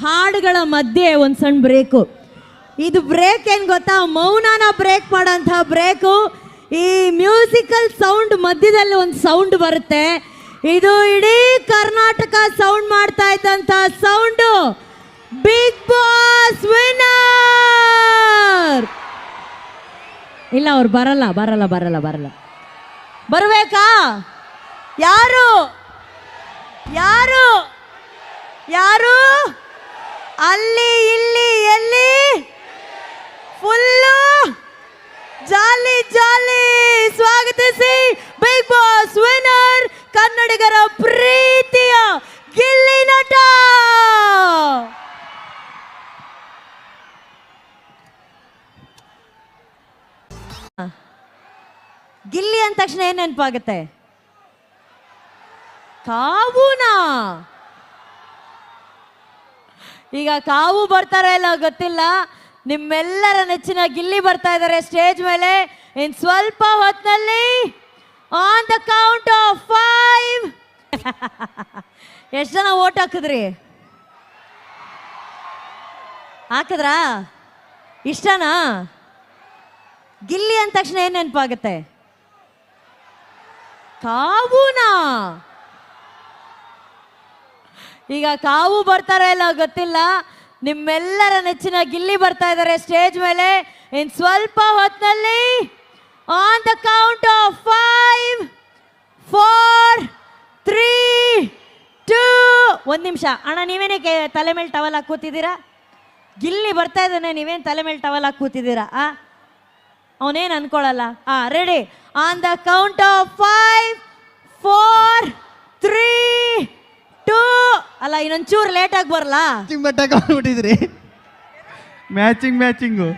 ಹಾಡುಗಳ ಮಧ್ಯೆ ಒಂದು ಸಣ್ಣ ಬ್ರೇಕು. ಇದು ಬ್ರೇಕ್ ಏನು ಗೊತ್ತಾ, ಮೌನನ ಬ್ರೇಕ್ ಮಾಡೋಂಥ ಬ್ರೇಕು. ಈ ಮ್ಯೂಸಿಕಲ್ ಸೌಂಡ್ ಮಧ್ಯದಲ್ಲಿ ಒಂದು ಸೌಂಡ್ ಬರುತ್ತೆ. ಇದು ಇಡೀ ಕರ್ನಾಟಕ ಸೌಂಡ್ ಮಾಡ್ತಾ ಇದ್ದಂಥ ಸೌಂಡು ಬಿಗ್ ಬಾಸ್ ವಿನ್ನರ್. ಇಲ್ಲ, ಅವ್ರು ಬರಲ್ಲ ಬರಲ್ಲ ಬರಲ್ಲ ಬರಲ್ಲ. ಬರಬೇಕಾ? ಯಾರು ಯಾರು ಯಾರು? ಅಲ್ಲಿ ಇಲ್ಲಿ ಎಲ್ಲಿ? ಫುಲ್ಲು ಜಾಲಿ ಜಾಲಿ. ಸ್ವಾಗತಿಸಿ ಬಿಗ್ ಬಾಸ್ ವಿನ್ನರ್, ಕನ್ನಡಿಗರ ಪ್ರೀತಿಯ ಗಿಲ್ಲಿ ನಟ. ಗಿಲ್ಲಿ ಅಂದ ತಕ್ಷಣ ಏನ್ ನೆನಪಾಗುತ್ತೆ? ಕಾವುನಾ? ಈಗ ಕಾವು ಬರ್ತಾರೆ ಇಲ್ಲ ಗೊತ್ತಿಲ್ಲ. ನಿಮ್ಮೆಲ್ಲರ ನೆಚ್ಚಿನ ಗಿಲ್ಲಿ ಬರ್ತಾ ಇದ್ದಾರೆ ಸ್ಟೇಜ್ ಮೇಲೆ. ಇನ್ ಸ್ವಲ್ಪ ಹೊತ್ತಿನಲ್ಲಿ ಆನ್ ದ ಕೌಂಟ್ ಆಫ್ 5. ಎಷ್ಟು ಜನ ಓಟ್ ಹಾಕಿದ್ರಿ? ಹಾಕಿದ್ರಾ? ಇಷ್ಟನಾ? ಗಿಲ್ಲಿ ಅಂದ ತಕ್ಷಣ ಏನ್ ನೆನಪಾಗುತ್ತೆ? ಕಾವುನಾ? ಈಗ ಕಾವು ಬರ್ತಾರೆ ಇಲ್ಲ ಗೊತ್ತಿಲ್ಲ. ನಿಮ್ಮೆಲ್ಲರ ನೆಚ್ಚಿನ ಗಿಲ್ಲಿ ಬರ್ತಾ ಇದ್ದಾರೆ ಸ್ಟೇಜ್ ಮೇಲೆ. ಇನ್ ಸ್ವಲ್ಪ ಹೊತ್ತಿನಲ್ಲಿ ಆನ್ ದ ಕೌಂಟ್ ಆಫ್ 5, 4, 3, 2. ಒಂದು ನಿಮಿಷ ಅಣ್ಣ, ನೀವೇನೇ ತಲೆ ಮೇಲೆ ಟವಲ್ ಹಾಕಿ ಕೂತಿದ್ದೀರಾ? ಗಿಲ್ಲಿ ಬರ್ತಾ ಇದ್ದಾನೆ, ನೀವೇನು ತಲೆ ಮೇಲೆ ಟವಲ್ ಹಾಕಿ ಕೂತಿದ್ದೀರಾ? ಅವನೇನು ಅನ್ಕೊಳ್ಳಲ್ಲ. Ready? On the count of 5, 4, 3, 2. ಅಲ್ಲ, ಇನ್ನೊಂಚೂರು ಲೇಟಾಗಿ ಬರಲ್ಲ. ಬಟ್ಟಿದ್ರಿ ಮ್ಯಾಚಿಂಗು.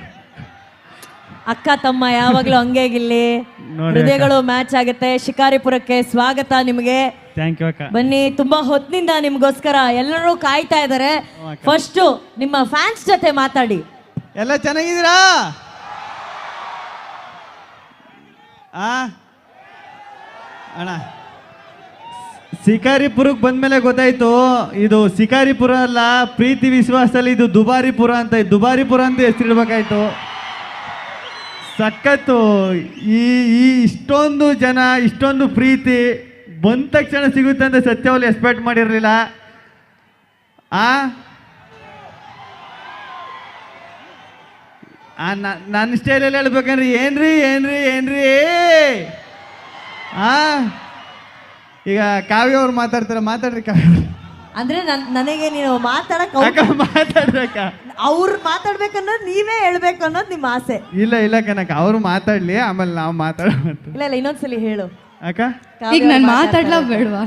ಅಕ್ಕ ತಮ್ಮ ಯಾವಾಗಲೂ ಹಂಗೆ ಗಿಲ್ಲಿ, ಹೃದಯಗಳು ಮ್ಯಾಚ್ ಆಗುತ್ತೆ. ಶಿಕಾರಿಪುರಕ್ಕೆ ಸ್ವಾಗತ ನಿಮಗೆ. ಬನ್ನಿ, ತುಂಬಾ ಹೊತ್ತಿನಿಂದ ನಿಮ್ಗೋಸ್ಕರ ಎಲ್ಲರೂ ಕಾಯ್ತಾ ಇದ್ದಾರೆ. ಫಸ್ಟ್ ನಿಮ್ಮ ಫ್ಯಾನ್ಸ್ ಜೊತೆ ಮಾತಾಡಿ. ಎಲ್ಲ ಚೆನ್ನಾಗಿದ್ದೀರಾ? ಅಣ್ಣ, ಶಿಕಾರಿಪುರಕ್ಕೆ ಬಂದ್ಮೇಲೆ ಗೊತ್ತಾಯ್ತು ಇದು ಶಿಕಾರಿಪುರ ಅಲ್ಲ, ಪ್ರೀತಿ ವಿಶ್ವಾಸದಲ್ಲಿ ಇದು ದುಬಾರಿಪುರ ಅಂತ. ದುಬಾರಿಪುರ ಅಂತ ಹೆಸರಿಡ್ಬೇಕಾಯ್ತು. ಸಖತ್ತು. ಈ ಇಷ್ಟೊಂದು ಜನ, ಇಷ್ಟೊಂದು ಪ್ರೀತಿ ಬಂದ ತಕ್ಷಣ ಸಿಗುತ್ತೆ ಅಂತ ಸತ್ಯವಲ್ಲಿ ಎಕ್ಸ್ಪೆಕ್ಟ್ ಮಾಡಿರಲಿಲ್ಲ. ನನ್ನ ಸ್ಟೈಲಲ್ಲಿ ಹೇಳ್ಬೇಕಂದ್ರೆ ಏನ್ರಿ ಏನ್ರಿ ಏನ್ರಿ. ಈಗ ಕಾವ್ಯ ಅವ್ರು ಮಾತಾಡ್ತಾರೆ, ಮಾತಾಡ್ರಿ ಕಾವ್ಯ. ಅಂದ್ರೆ ನನಗೆ ನೀವು ಮಾತಾಡಕ್ ಮಾತಾಡ್ಬೇಕ? ಅವ್ರು ಮಾತಾಡ್ಬೇಕನ್ನೋದು ನೀವೇ ಹೇಳ್ಬೇಕು ಅನ್ನೋದು ನಿಮ್ಮ ಆಸೆ? ಇಲ್ಲ ಇಲ್ಲ ಕನಕ, ಅವ್ರು ಮಾತಾಡ್ಲಿ, ಆಮೇಲೆ ನಾವು ಮಾತಾಡ್ಬೇಕು. ಇಲ್ಲ ಇಲ್ಲ, ಇನ್ನೊಂದ್ಸಲಿ ಹೇಳು ಅಕ್ಕ. ಈಗ ನಾನು ಮಾತಾಡ್ಲಾ ಬೇಡವಾ?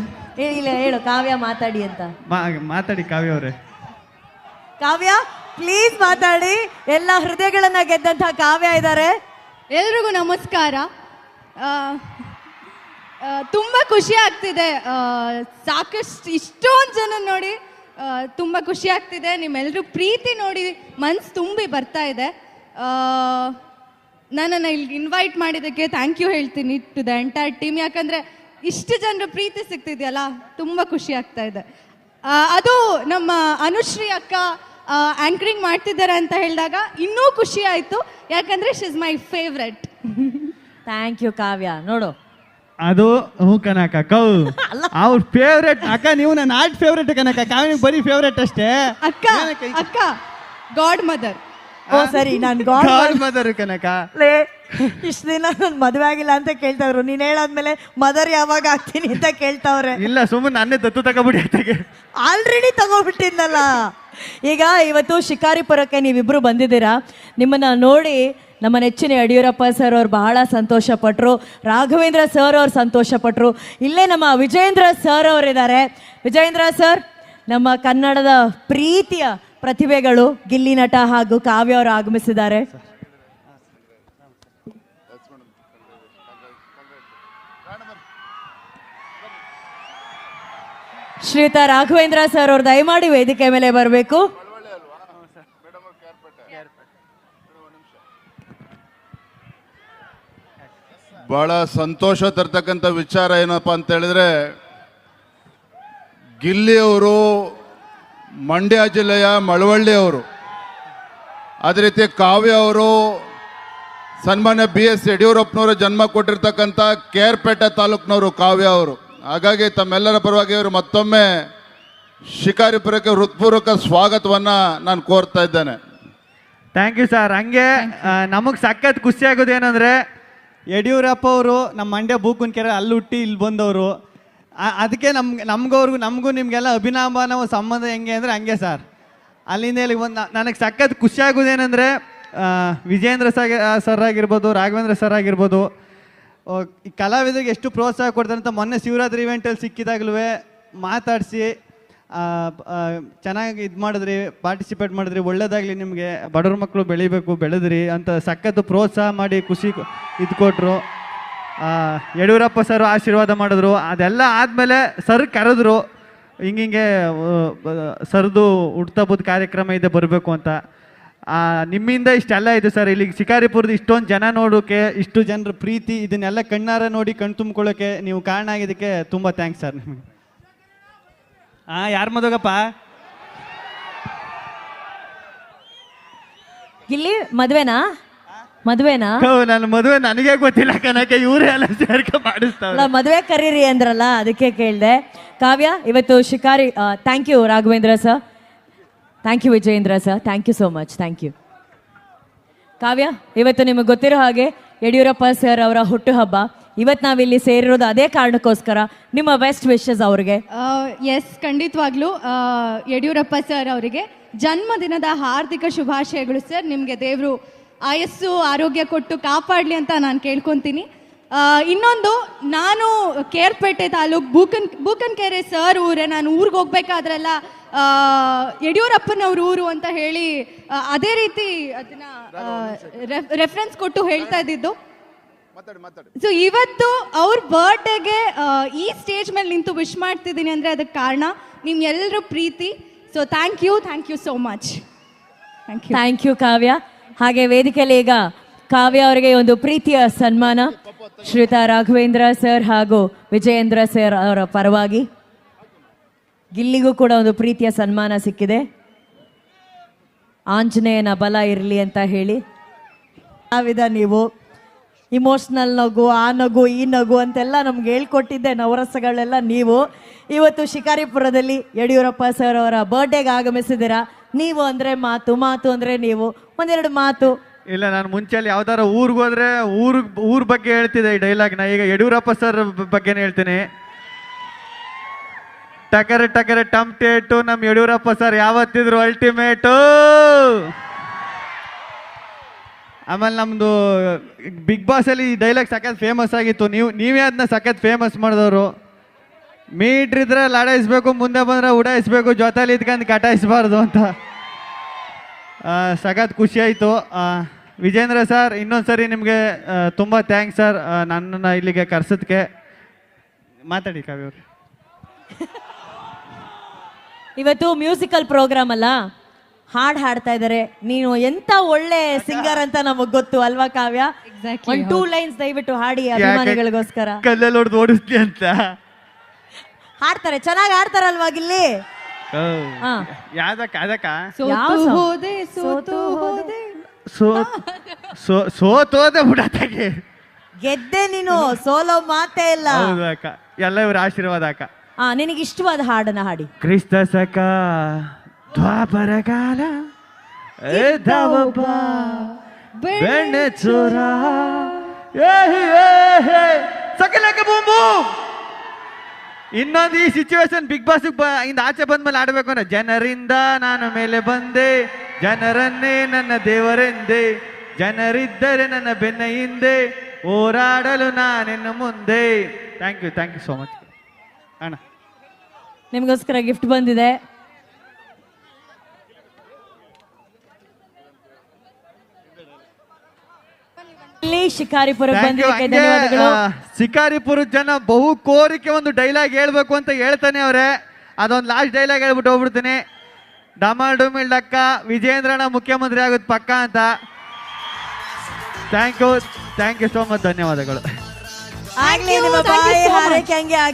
ಇಲ್ಲ ಹೇಳು, ಕಾವ್ಯ ಮಾತಾಡಿ ಅಂತ. ಮಾತಾಡಿ ಕಾವ್ಯ ಅವರೇ. ಕಾವ್ಯ ಪ್ಲೀಸ್ ಮಾತಾಡಿ. ಎಲ್ಲ ಹೃದಯಗಳನ್ನ ಗೆದ್ದಂತ ಕಾವ್ಯ ಇದ್ದಾರೆ. ಎಲ್ರಿಗೂ ನಮಸ್ಕಾರ. ತುಂಬ ಖುಷಿ ಆಗ್ತಿದೆ. ಸಾಕಷ್ಟು ಇಷ್ಟೊಂದು ಜನ ನೋಡಿ ತುಂಬ ಖುಷಿ ಆಗ್ತಿದೆ. ನಿಮ್ಮೆಲ್ಲರೂ ಪ್ರೀತಿ ನೋಡಿ ಮನ್ಸು ತುಂಬಿ ಬರ್ತಾ ಇದೆ. ನನ್ನನ್ನು ಇಲ್ಲಿ ಇನ್ವೈಟ್ ಮಾಡಿದ್ದಕ್ಕೆ ಥ್ಯಾಂಕ್ ಯು ಹೇಳ್ತೀನಿ ಟು ದ ಎಂಟೈರ್ ಟೀಮ್. ಯಾಕಂದರೆ ಇಷ್ಟು ಜನರ ಪ್ರೀತಿ ಸಿಗ್ತಿದೆಯಲ್ಲ, ತುಂಬ ಖುಷಿ ಆಗ್ತಾ ಇದೆ. ಅದು ನಮ್ಮ ಅನುಶ್ರೀ ಅಕ್ಕ ಆ್ಯಂಕರಿಂಗ್ ಮಾಡ್ತಿದ್ದಾರೆ ಅಂತ ಹೇಳಿದಾಗ ಇನ್ನೂ ಖುಷಿ ಆಯಿತು. ಯಾಕಂದರೆ she is my favourite. Thank you Kavya. ನೋಡು, ಅದು ಹ್ಞೂ ಕನಕ, ಕೌ ಅವ್ರ ಫೇವ್ರೆಟ್ ಅಕ್ಕ. ನೀವು ನನ್ನ ಆರ್ಟ್ ಫೇವ್ರೆಟ್ ಕನಕ, ಕಾವ್ಯ ಬರೀ ಫೇವ್ರೆಟ್ ಅಷ್ಟೇ. ಅಕ್ಕ ಅಕ್ಕ ಗಾಡ್ ಮದರ್. ಓ ಸರಿ, ನಾನು ಗಾಡ್ ಮದರ್ ಕನಕ. ಇಷ್ಟು ದಿನ ನನ್ನ ಮದುವೆ ಆಗಿಲ್ಲ ಅಂತ ಕೇಳ್ತಾವ್ರು, ನೀನ್ ಹೇಳಾದ್ಮೇಲೆ ಮದರ್ ಯಾವಾಗ ಆಗ್ತೀನಿ ಅಂತ ಕೇಳ್ತಾವ್ರೆ. ಇಲ್ಲ, ಸುಮ್ಮನೆ ನನ್ನೇ ದತ್ತು ತಗೋಬಿಡಿ ಅತ್ತಗೆ. ಆಲ್ರೆಡಿ ತಗೋಬಿಟ್ಟಿದ್ನಲ್ಲ. ಈಗ ಇವತ್ತು ಶಿಕಾರಿಪುರಕ್ಕೆ ನೀವಿಬ್ರು ಬಂದಿದ್ದೀರಾ. ನಿಮ್ಮನ್ನ ನೋಡಿ ನಮ್ಮ ನೆಚ್ಚಿನ ಯಡಿಯೂರಪ್ಪ ಸರ್ ಅವ್ರು ಬಹಳ ಸಂತೋಷ ಪಟ್ಟರು. ರಾಘವೇಂದ್ರ ಸರ್ ಅವ್ರು ಸಂತೋಷ ಪಟ್ಟರು. ಇಲ್ಲೇ ನಮ್ಮ ವಿಜಯೇಂದ್ರ ಸರ್ ಅವರಿದ್ದಾರೆ. ವಿಜಯೇಂದ್ರ ಸರ್, ನಮ್ಮ ಕನ್ನಡದ ಪ್ರೀತಿಯ ಪ್ರತಿಭೆಗಳು ಗಿಲ್ಲಿ ನಟ ಹಾಗೂ ಕಾವ್ಯ ಅವರು ಆಗಮಿಸಿದ್ದಾರೆ. ಶ್ರೀಯುತ ರಾಘವೇಂದ್ರ ಸರ್ ಅವರು ದಯಮಾಡಿ ವೇದಿಕೆ ಮೇಲೆ ಬರಬೇಕು. ಬಹಳ ಸಂತೋಷ ತರ್ತಕ್ಕಂಥ ವಿಚಾರ ಏನಪ್ಪ ಅಂತ ಹೇಳಿದ್ರೆ, ಗಿಲ್ಲಿ ಅವರು ಮಂಡ್ಯ ಜಿಲ್ಲೆಯ ಮಳವಳ್ಳಿ ಅವರು, ಅದೇ ರೀತಿ ಕಾವ್ಯ ಅವರು ಸನ್ಮಾನ್ಯ BS ಯಡಿಯೂರಪ್ಪನವರು ಜನ್ಮ ಕೊಟ್ಟಿರ್ತಕ್ಕಂಥ ಕೇರ್ಪೇಟೆ ತಾಲೂಕಿನವರು ಕಾವ್ಯ ಅವರು. ಹಾಗಾಗಿ ತಮ್ಮೆಲ್ಲರ ಪರವಾಗಿ ಅವರು ಮತ್ತೊಮ್ಮೆ ಶಿಕಾರಿಪುರಕ್ಕೆ ಹೃತ್ಪೂರ್ವಕ ಸ್ವಾಗತವನ್ನು ನಾನು ಕೋರ್ತಾ ಇದ್ದೇನೆ. Thank you sir. ಹಂಗೆ ನಮಗೆ ಸಖತ್ ಖುಷಿ ಆಗೋದು ಏನಂದರೆ, ಯಡಿಯೂರಪ್ಪ ಅವರು ನಮ್ಮ ಮಂಡ್ಯ ಬೂಕುನ್ಕೆರೆ ಅಲ್ಲಿ ಹುಟ್ಟಿ ಇಲ್ಲಿ ಬಂದವರು. ಅದಕ್ಕೆ ನಮಗೂ ನಿಮಗೆಲ್ಲ ಅಭಿನವ ಸಂಬಂಧ ಹೆಂಗೆ ಅಂದರೆ ಹಂಗೆ ಸರ್. ಅಲ್ಲಿಂದ ಇಲ್ಲಿಗೆ ಬಂದು ನನಗೆ ಸಖತ್ ಖುಷಿ ಆಗೋದೇನೆಂದರೆ, ವಿಜೇಂದ್ರ ಸರ್ ಆಗಿರ್ಬೋದು, ರಾಘವೇಂದ್ರ ಸರ್ ಆಗಿರ್ಬೋದು, ಈ ಕಲಾವಿದರಿಗೆ ಎಷ್ಟು ಪ್ರೋತ್ಸಾಹ ಕೊಡ್ತಾರೆ ಅಂತ ಮೊನ್ನೆ ಶಿವರಾತ್ರಿ ಇವೆಂಟಲ್ಲಿ ಸಿಕ್ಕಿದಾಗಲೂ ಮಾತಾಡಿಸಿ ಚೆನ್ನಾಗಿ ಇದು ಮಾಡಿದ್ರಿ, ಪಾರ್ಟಿಸಿಪೇಟ್ ಮಾಡಿದ್ರಿ, ಒಳ್ಳೇದಾಗಲಿ ನಿಮಗೆ, ಬಡವ್ರ ಮಕ್ಕಳು ಬೆಳಿಬೇಕು, ಬೆಳೆದ್ರಿ ಅಂತ ಸಖತ್ತು ಪ್ರೋತ್ಸಾಹ ಮಾಡಿ ಖುಷಿ ಇದು ಕೊಟ್ಟರು. ಯಡಿಯೂರಪ್ಪ ಸರ್ ಆಶೀರ್ವಾದ ಮಾಡಿದ್ರು. ಅದೆಲ್ಲ ಆದಮೇಲೆ ಸರ್ ಕರೆದ್ರು, ಹಿಂಗೆ ಸರ್ದು ಹುಟ್ಟುಹಬ್ಬದ ಕಾರ್ಯಕ್ರಮ ಇದೆ ಬರಬೇಕು ಅಂತ. ನಿಮ್ಮಿಂದ ಇಷ್ಟೆಲ್ಲ ಇದೆ ಸರ್. ಇಲ್ಲಿಗೆ ಶಿಕಾರಿಪುರದ ಇಷ್ಟೊಂದು ಜನ ನೋಡೋಕ್ಕೆ, ಇಷ್ಟು ಜನರ ಪ್ರೀತಿ, ಇದನ್ನೆಲ್ಲ ಕಣ್ಣಾರ ನೋಡಿ ಕಣ್ ತುಂಬ್ಕೊಳ್ಳೋಕ್ಕೆ ನೀವು ಕಾರಣ ಆಗಿದ್ದಕ್ಕೆ ತುಂಬ ಥ್ಯಾಂಕ್ಸ್ ಸರ್ ನಿಮಗೆ. ಯಾರು ಮದುವೆಗಪ್ಪ? ಗಿಲ್ಲಿ ಮದ್ವೆನಾ? ನನ್ನ ಮದುವೆ ನನಗೆ ಗೊತ್ತಿಲ್ಲ ಕನಕೆ, ಇವರೇ ಎಲ್ಲ ಸೇರ್ಕೆ ಮಾಡಿಸ್ತಾವೆ. ಮದುವೆ ಕರೀರಿ ಅಂದ್ರಲ್ಲ, ಅದಕ್ಕೆ ಕೇಳಿದೆ. ಕಾವ್ಯ, ಇವತ್ತು ಶಿಕಾರಿ, thank you Raghavendra sir, thank you Vijayendra sir, thank you so much, thank you. Kavya, ಇವತ್ತು ನಿಮಗೆ ಗೊತ್ತಿರೋ ಹಾಗೆ ಯಡಿಯೂರಪ್ಪ ಸರ್ ಅವರ ಹುಟ್ಟುಹಬ್ಬ. ಇವತ್ತು ನಾವಿಲ್ಲಿ ಸೇರಿರೋದು ಅದೇ ಕಾರಣಕ್ಕೋಸ್ಕರ. ನಿಮ್ಮ ಬೆಸ್ಟ್ ವಿಶಸ್ ಅವ್ರಿಗೆ. ಎಸ್, ಖಂಡಿತವಾಗ್ಲೂ ಯಡಿಯೂರಪ್ಪ ಸರ್ ಅವರಿಗೆ ಜನ್ಮದಿನದ ಹಾರ್ದಿಕ ಶುಭಾಶಯಗಳು ಸರ್. ನಿಮಗೆ ದೇವರು ಆಯಸ್ಸು ಆರೋಗ್ಯ ಕೊಟ್ಟು ಕಾಪಾಡಲಿ ಅಂತ ನಾನು ಕೇಳ್ಕೊತೀನಿ. ಇನ್ನೊಂದು, ನಾನು ಕೇರ್ಪೇಟೆ ತಾಲೂಕು ಬೂಕನ್ಕೆರೆ ಸರ್ ಊರೇ. ನಾನು ಊರಿಗೆ ಹೋಗ್ಬೇಕಾದ್ರೆಲ್ಲ ಯಡಿಯೂರಪ್ಪನವ್ರ ಊರು ಅಂತ ಹೇಳಿ ಅದೇ ರೀತಿ ಅದನ್ನ ರೆಫರೆನ್ಸ್ ಕೊಟ್ಟು ಹೇಳ್ತಾ ಇದ್ದಿದ್ದು. ಸೊ ಇವತ್ತು ಅವ್ರ ಬರ್ಡೇಗೆ ಈ ಸ್ಟೇಜ್ ಮೇಲೆ ನಿಂತು ವಿಶ್ ಮಾಡ್ತಿದ್ದೀನಿ ಅಂದರೆ ಅದಕ್ಕೆ ಕಾರಣ ನಿಮ್ಮೆಲ್ಲರ ಪ್ರೀತಿ. So thank you so much. Thank you Kavya. ಹಾಗೆ ವೇದಿಕೆಯಲ್ಲಿ ಈಗ ಕಾವ್ಯ ಅವರಿಗೆ ಒಂದು ಪ್ರೀತಿಯ ಸನ್ಮಾನ ಶ್ರೀಯುತ ರಾಘವೇಂದ್ರ ಸರ್ ಹಾಗೂ ವಿಜಯೇಂದ್ರ ಸರ್ ಅವರ ಪರವಾಗಿ. ಗಿಲ್ಲಿಗೂ ಕೂಡ ಒಂದು ಪ್ರೀತಿಯ ಸನ್ಮಾನ ಸಿಕ್ಕಿದೆ. ಆಂಜನೇಯನ ಬಲ ಇರಲಿ ಅಂತ ಹೇಳಿ. ನೀವು ಇಮೋಷ್ನಲ್ ನಗು, ಆ ನಗು, ಈ ನಗು ಅಂತೆಲ್ಲ ನಮ್ಗೆ ಹೇಳ್ಕೊಟ್ಟಿದ್ದೆ ನವರಸಗಳೆಲ್ಲ ನೀವು. ಇವತ್ತು ಶಿಕಾರಿಪುರದಲ್ಲಿ ಯಡಿಯೂರಪ್ಪ ಸರ್ ಅವರ ಬರ್ಡೇಗೆ ಆಗಮಿಸಿದ್ದೀರಾ. ನೀವು ಅಂದರೆ ಮಾತು ಅಂದರೆ ನೀವು. ಒಂದೆರಡು ಮಾತು. ಇಲ್ಲ, ನಾನು ಮುಂಚೆಲ್ಲಿ ಯಾವ್ದಾರ ಊರಿಗೆ ಹೋದ್ರೆ ಊರ ಬಗ್ಗೆ ಹೇಳ್ತಿದ್ದೆ ಈ ಡೈಲಾಗ್ನ. ಈಗ ಯಡಿಯೂರಪ್ಪ ಸರ್ ಬಗ್ಗೆನೇ ಹೇಳ್ತೀನಿ. ಟಕರೆ ಟಮ್ಟೇಟು ನಮ್ಮ ಯಡಿಯೂರಪ್ಪ ಸರ್ ಯಾವತ್ತಿದ್ರು ಅಲ್ಟಿಮೇಟು. ಆಮೇಲೆ ನಮ್ಮದು ಬಿಗ್ ಬಾಸಲ್ಲಿ ಈ ಡೈಲಾಗ್ ಸಖತ್ ಫೇಮಸ್ ಆಗಿತ್ತು. ನೀವೇ ಅದನ್ನ ಸಖತ್ ಫೇಮಸ್ ಮಾಡಿದವರು. ಮೀಟ್ರಿದ್ರೆ ಲಡಾಯಿಸ್ಬೇಕು, ಮುಂದೆ ಬಂದರೆ ಉಡಾಯಿಸ್ಬೇಕು, ಜೊತೆಲಿ ಇದ್ಕೊಂಡು ಕಟಾಯಿಸ್ಬಾರ್ದು ಅಂತ. ಸಖತ್ ಖುಷಿ ಆಯಿತು. ವಿಜೇಂದ್ರ ಸರ್, ಇನ್ನೊಂದು ಸರಿ ನಿಮಗೆ ತುಂಬ ಥ್ಯಾಂಕ್ಸ್ ಸರ್, ನನ್ನನ್ನು ಇಲ್ಲಿಗೆ ಕರ್ಸೋದಕ್ಕೆ. ಮಾತಾಡಿ ಕಾವ್ಯವ್ರು. ಇವತ್ತು ಮ್ಯೂಸಿಕಲ್ ಪ್ರೋಗ್ರಾಮ್ ಅಲ್ಲ, ಹಾಡು ಹಾಡ್ತಾ ಇದ್ದಾರೆ. ನೀನು ಎಂತ ಒಳ್ಳೆ ಸಿಂಗರ್ ಅಂತ ನಮಗ್ ಗೊತ್ತು ಅಲ್ವಾ ಕಾವ್ಯ? Exactly. 2 ಲೈನ್ಸ್ ದಯವಿಟ್ಟು ಹಾಡಿ ಅಭಿಮಾನಿಗಳಿಗೋಸ್ಕರ. ಕಲ್ಲಲ್ಲಿ ಹೊಡೆದು ಓಡಿಸ್ಲಿ ಅಂತ ಹಾಡ್ತಾರೆ, ಚೆನ್ನಾಗಿ ಹಾಡ್ತಾರಲ್ವಾ ಗಿಲ್ಲಿ? ಯಾವ್ದಕ್ಕ ಸೋತೋದೆ ಬಿಡತ್ತಾಗೆ. ಗೆದ್ದೆ ನೀನು, ಸೋಲೋ ಮಾತೇ ಇಲ್ಲ. ಹೌದು ಅಕ್ಕ, ಎಲ್ಲ ಇವ್ರ ಆಶೀರ್ವಾದ ಅಕ್ಕ. ನಿನಗೆ ಇಷ್ಟವಾದ ಹಾಡನ್ನ ಹಾಡಿ. ಕ್ರಿಸ್ತ ಸಕ ದ್ವಾಪರಕಾಲ ಬೆಣ್ಣೆ ಚೋರ ಸಕಲಕ ಬೂಂಬು. ಇನ್ನೊಂದು ಈ ಸಿಚುವೇಶನ್ ಬಿಗ್ ಬಾಸ್ ಇಂದ ಆಚೆ ಬಂದ್ಮೇಲೆ ಆಡ್ಬೇಕು ಅಂದ್ರೆ, ಜನರಿಂದ ನಾನು ಮೇಲೆ ಬಂದೆ, ಜನರನ್ನೇ ನನ್ನ ದೇವರೆಂದೆ, ಜನರಿದ್ದರೆ ನನ್ನ ಬೆನ್ನ ಹಿಂದೆ, ಹೋರಾಡಲು ನಾನೆನ್ನು ಮುಂದೆ. ಥ್ಯಾಂಕ್ ಯು ಸೋ ಮಚ್ ಅಣ್ಣ. ನಿಮಗೋಸ್ಕರ ಗಿಫ್ಟ್ ಬಂದಿದೆ. ಶಿಕಾರಿಪುರ ಧನ್ಯವಾದಗಳು. ಶಿಕಾರಿಪುರದ ಜನ ಬಹು ಕೋರಿಕೆ ಒಂದು ಡೈಲಾಗ್ ಹೇಳ್ಬೇಕು ಅಂತ ಹೇಳ್ತಾನೆ ಅವ್ರೆ. ಅದೊಂದು ಲಾಸ್ಟ್ ಡೈಲಾಗ್ ಹೇಳ್ಬಿಟ್ಟು ಹೋಗ್ಬಿಡ್ತೀನಿ. ಡಮಾಲ್ ಡುಮಿಲ್ ಡಕ್ಕ, ವಿಜೇಂದ್ರನ ಮುಖ್ಯಮಂತ್ರಿ ಆಗೋದು ಪಕ್ಕ ಅಂತ. ಥ್ಯಾಂಕ್ ಯು ಸೋ ಮಚ್, ಧನ್ಯವಾದಗಳು. ಆಗ್ಲಿ ನಿಮ್ಮ ಬಾಯಿ ಹಾರೈಕೆ ಹಂಗೆ ಆಗ್ಲಿ.